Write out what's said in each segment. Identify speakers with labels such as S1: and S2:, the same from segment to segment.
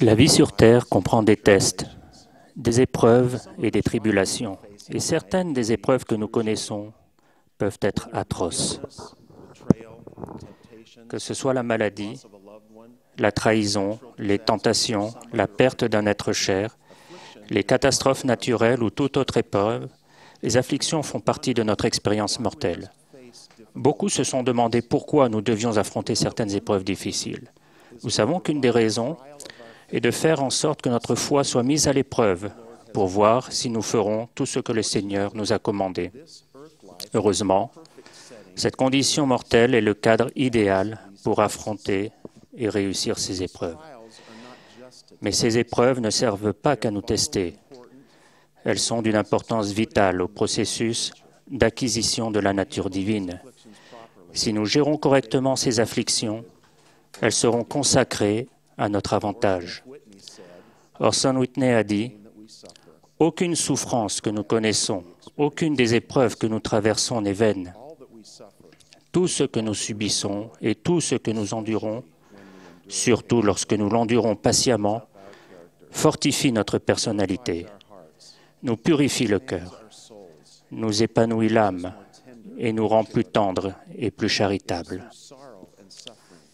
S1: La vie sur Terre comprend des tests, des épreuves et des tribulations. Et certaines des épreuves que nous connaissons peuvent être atroces. Que ce soit la maladie, la trahison, les tentations, la perte d'un être cher, les catastrophes naturelles ou toute autre épreuve, les afflictions font partie de notre expérience mortelle. Beaucoup se sont demandé pourquoi nous devions affronter certaines épreuves difficiles. Nous savons qu'une des raisons est de faire en sorte que notre foi soit mise à l'épreuve pour voir si nous ferons tout ce que le Seigneur nous a commandé. Heureusement, cette condition mortelle est le cadre idéal pour affronter et réussir ces épreuves. Mais ces épreuves ne servent pas qu'à nous tester. Elles sont d'une importance vitale au processus d'acquisition de la nature divine. Si nous gérons correctement ces afflictions, elles seront consacrées à notre avantage. Orson Whitney a dit « Aucune souffrance que nous connaissons, aucune des épreuves que nous traversons n'est vaine. Tout ce que nous subissons et tout ce que nous endurons, surtout lorsque nous l'endurons patiemment, fortifie notre personnalité, nous purifie le cœur, nous épanouit l'âme et nous rend plus tendres et plus charitables.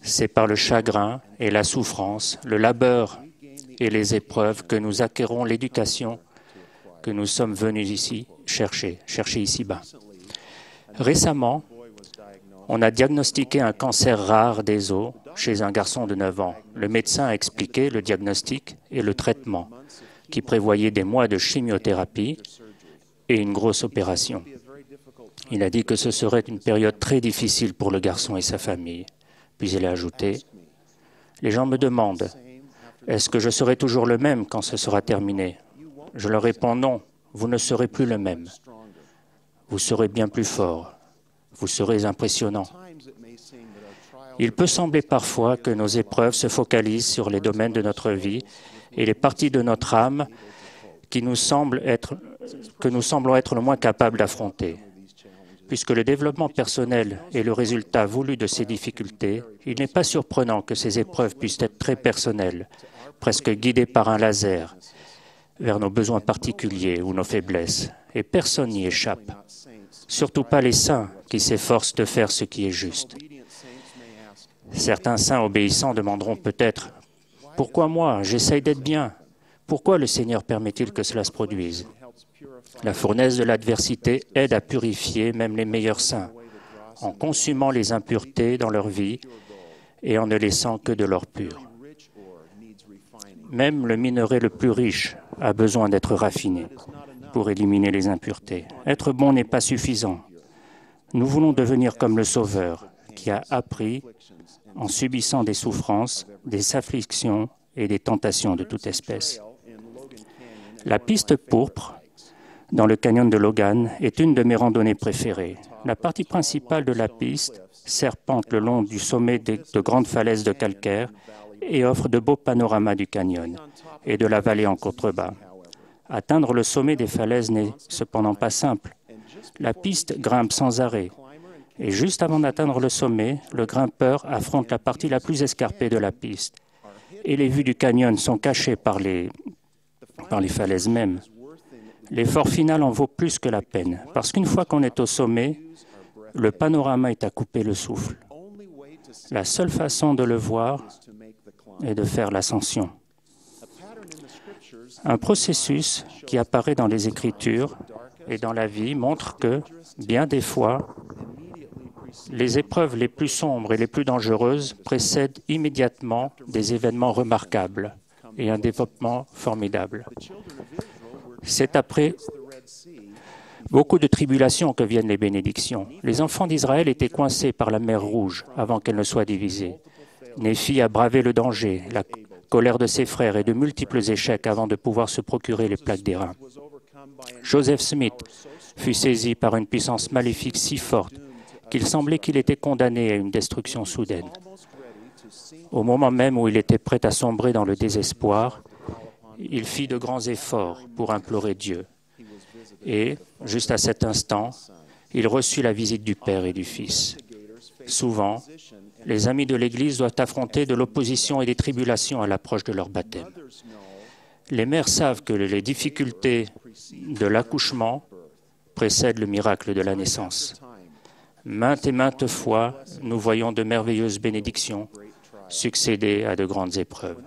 S1: C'est par le chagrin et la souffrance, le labeur et les épreuves que nous acquérons l'éducation que nous sommes venus ici chercher ici-bas. Récemment, on a diagnostiqué un cancer rare des os chez un garçon de 9 ans. Le médecin a expliqué le diagnostic et le traitement, qui prévoyait des mois de chimiothérapie et une grosse opération. Il a dit que ce serait une période très difficile pour le garçon et sa famille. Puis il a ajouté « Les gens me demandent, est-ce que je serai toujours le même quand ce sera terminé ?» Je leur réponds « Non, vous ne serez plus le même. Vous serez bien plus fort. Vous serez impressionnant. » Il peut sembler parfois que nos épreuves se focalisent sur les domaines de notre vie et les parties de notre âme que nous semblons être le moins capables d'affronter. Puisque le développement personnel est le résultat voulu de ces difficultés, il n'est pas surprenant que ces épreuves puissent être très personnelles, presque guidées par un laser, vers nos besoins particuliers ou nos faiblesses. Et personne n'y échappe, surtout pas les saints qui s'efforcent de faire ce qui est juste. Certains saints obéissants demanderont peut-être « Pourquoi moi? J'essaye d'être bien. Pourquoi le Seigneur permet-il que cela se produise ?» La fournaise de l'adversité aide à purifier même les meilleurs saints, en consumant les impuretés dans leur vie et en ne laissant que de l'or pur. Même le minerai le plus riche a besoin d'être raffiné pour éliminer les impuretés. Être bon n'est pas suffisant. Nous voulons devenir comme le Sauveur, qui a appris en subissant des souffrances, des afflictions et des tentations de toute espèce. La piste pourpre dans le canyon de Logan est une de mes randonnées préférées. La partie principale de la piste serpente le long du sommet de grandes falaises de calcaire et offre de beaux panoramas du canyon et de la vallée en contrebas. Atteindre le sommet des falaises n'est cependant pas simple. La piste grimpe sans arrêt. Et juste avant d'atteindre le sommet, le grimpeur affronte la partie la plus escarpée de la piste. Et les vues du canyon sont cachées par les falaises mêmes. L'effort final en vaut plus que la peine, parce qu'une fois qu'on est au sommet, le panorama est à couper le souffle. La seule façon de le voir est de faire l'ascension. Un processus qui apparaît dans les Écritures et dans la vie montre que, bien des fois, les épreuves les plus sombres et les plus dangereuses précèdent immédiatement des événements remarquables et un développement formidable. C'est après beaucoup de tribulations que viennent les bénédictions. Les enfants d'Israël étaient coincés par la mer Rouge avant qu'elle ne soit divisée. Néphi a bravé le danger, la colère de ses frères et de multiples échecs avant de pouvoir se procurer les plaques d'airain. Joseph Smith fut saisi par une puissance maléfique si forte qu'il semblait qu'il était condamné à une destruction soudaine. Au moment même où il était prêt à sombrer dans le désespoir, il fit de grands efforts pour implorer Dieu. Et, juste à cet instant, il reçut la visite du Père et du Fils. Souvent, les amis de l'Église doivent affronter de l'opposition et des tribulations à l'approche de leur baptême. Les mères savent que les difficultés de l'accouchement précèdent le miracle de la naissance. Maintes et maintes fois, nous voyons de merveilleuses bénédictions succéder à de grandes épreuves.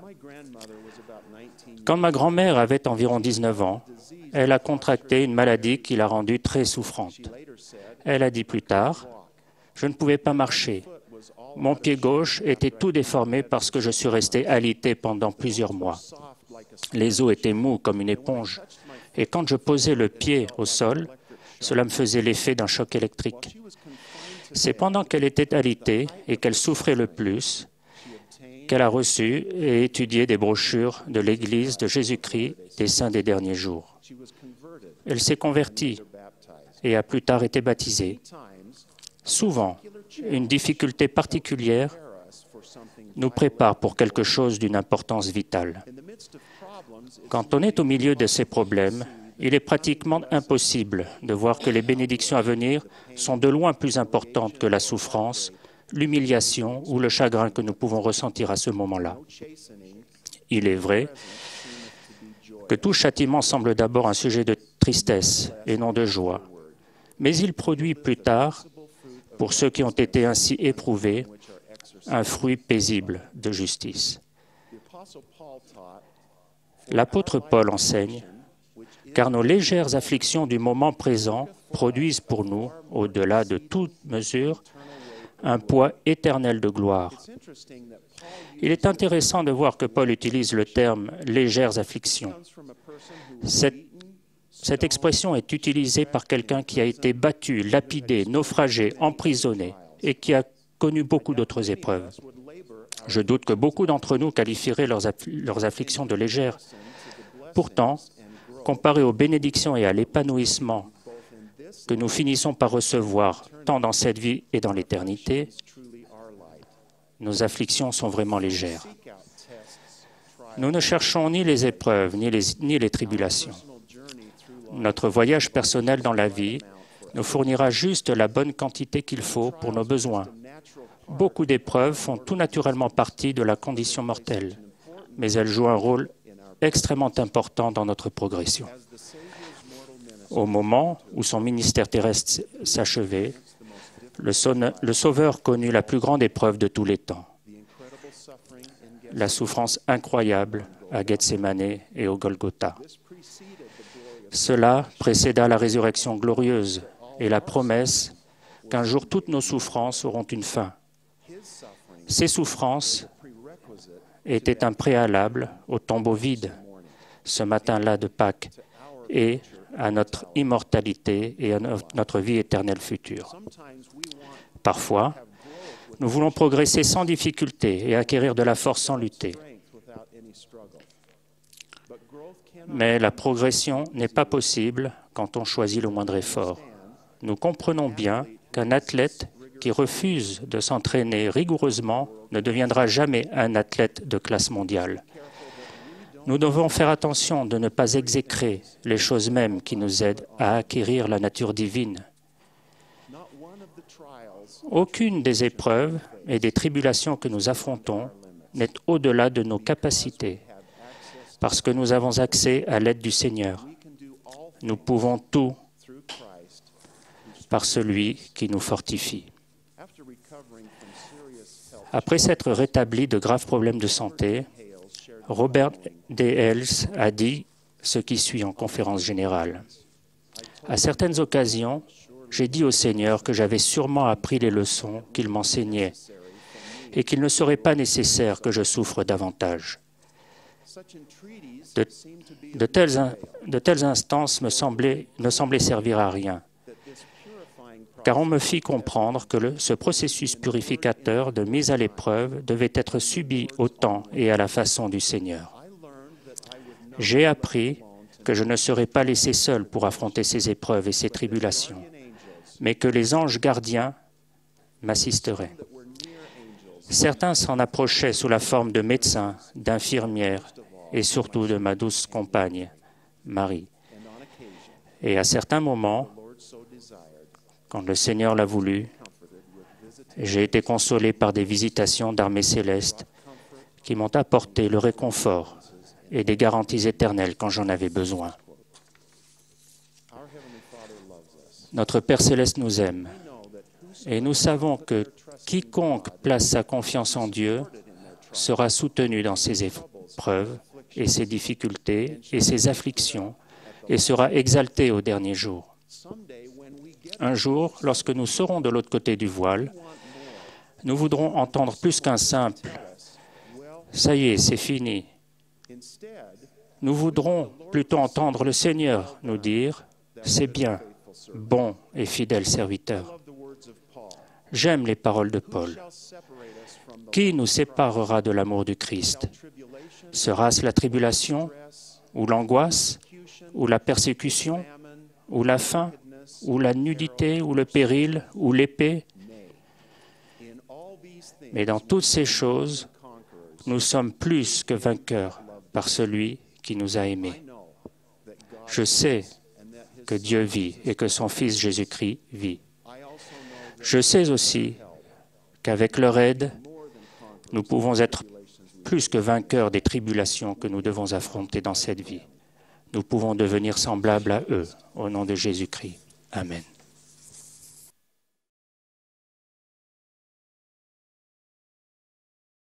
S1: Quand ma grand-mère avait environ 19 ans, elle a contracté une maladie qui l'a rendue très souffrante. Elle a dit plus tard, « Je ne pouvais pas marcher. Mon pied gauche était tout déformé parce que je suis resté alité pendant plusieurs mois. Les os étaient mous comme une éponge, et quand je posais le pied au sol, cela me faisait l'effet d'un choc électrique. C'est pendant qu'elle était alitée et qu'elle souffrait le plus qu'elle a reçu et étudié des brochures de l'Église de Jésus-Christ des Saints des derniers jours. Elle s'est convertie et a plus tard été baptisée. Souvent, une difficulté particulière nous prépare pour quelque chose d'une importance vitale. Quand on est au milieu de ces problèmes, il est pratiquement impossible de voir que les bénédictions à venir sont de loin plus importantes que la souffrance, l'humiliation ou le chagrin que nous pouvons ressentir à ce moment-là. Il est vrai que tout châtiment semble d'abord un sujet de tristesse et non de joie, mais il produit plus tard, pour ceux qui ont été ainsi éprouvés, un fruit paisible de justice. L'apôtre Paul enseigne « Car nos légères afflictions du moment présent produisent pour nous, au-delà de toute mesure, un poids éternel de gloire. » Il est intéressant de voir que Paul utilise le terme « légères afflictions ». Cette expression est utilisée par quelqu'un qui a été battu, lapidé, naufragé, emprisonné et qui a connu beaucoup d'autres épreuves. Je doute que beaucoup d'entre nous qualifieraient leurs afflictions de légères. Pourtant, comparé aux bénédictions et à l'épanouissement que nous finissons par recevoir tant dans cette vie et dans l'éternité, nos afflictions sont vraiment légères. Nous ne cherchons ni les épreuves, ni les tribulations. Notre voyage personnel dans la vie nous fournira juste la bonne quantité qu'il faut pour nos besoins. Beaucoup d'épreuves font tout naturellement partie de la condition mortelle, mais elles jouent un rôle extrêmement important dans notre progression. Au moment où son ministère terrestre s'achevait, le Sauveur connut la plus grande épreuve de tous les temps, la souffrance incroyable à Gethsémane et au Golgotha. Cela précéda la résurrection glorieuse et la promesse qu'un jour toutes nos souffrances auront une fin. Ces souffrances étaient un préalable au tombeau vide, ce matin-là de Pâques, et à notre immortalité et à notre vie éternelle future. Parfois, nous voulons progresser sans difficulté et acquérir de la force sans lutter. Mais la progression n'est pas possible quand on choisit le moindre effort. Nous comprenons bien qu'un athlète qui refuse de s'entraîner rigoureusement ne deviendra jamais un athlète de classe mondiale. Nous devons faire attention de ne pas exécrer les choses mêmes qui nous aident à acquérir la nature divine. Aucune des épreuves et des tribulations que nous affrontons n'est au-delà de nos capacités, parce que nous avons accès à l'aide du Seigneur. Nous pouvons tout par celui qui nous fortifie. Après s'être rétabli de graves problèmes de santé, Robert D. Hales a dit ce qui suit en conférence générale. À certaines occasions, j'ai dit au Seigneur que j'avais sûrement appris les leçons qu'il m'enseignait et qu'il ne serait pas nécessaire que je souffre davantage. De telles instances ne semblaient servir à rien, car on me fit comprendre que ce processus purificateur de mise à l'épreuve devait être subi au temps et à la façon du Seigneur. J'ai appris que je ne serais pas laissé seul pour affronter ces épreuves et ces tribulations, mais que les anges gardiens m'assisteraient. Certains s'en approchaient sous la forme de médecins, d'infirmières et surtout de ma douce compagne, Marie. Et à certains moments, quand le Seigneur l'a voulu, J'ai été consolé par des visitations d'armées célestes qui m'ont apporté le réconfort et des garanties éternelles quand j'en avais besoin. Notre Père céleste nous aime et nous savons que quiconque place sa confiance en Dieu sera soutenu dans ses épreuves et ses difficultés et ses afflictions et sera exalté au dernier jour. Un jour, lorsque nous serons de l'autre côté du voile, nous voudrons entendre plus qu'un simple « Ça y est, c'est fini ». Nous voudrons plutôt entendre le Seigneur nous dire « C'est bien, bon et fidèle serviteur ». J'aime les paroles de Paul. Qui nous séparera de l'amour du Christ? Sera-ce la tribulation, ou l'angoisse, ou la persécution, ou la faim, ou la nudité, ou le péril, ou l'épée? Mais dans toutes ces choses, nous sommes plus que vainqueurs par celui qui nous a aimés. Je sais que Dieu vit et que son Fils Jésus-Christ vit. Je sais aussi qu'avec leur aide, nous pouvons être plus que vainqueurs des tribulations que nous devons affronter dans cette vie. Nous pouvons devenir semblables à eux, au nom de Jésus-Christ. Amen.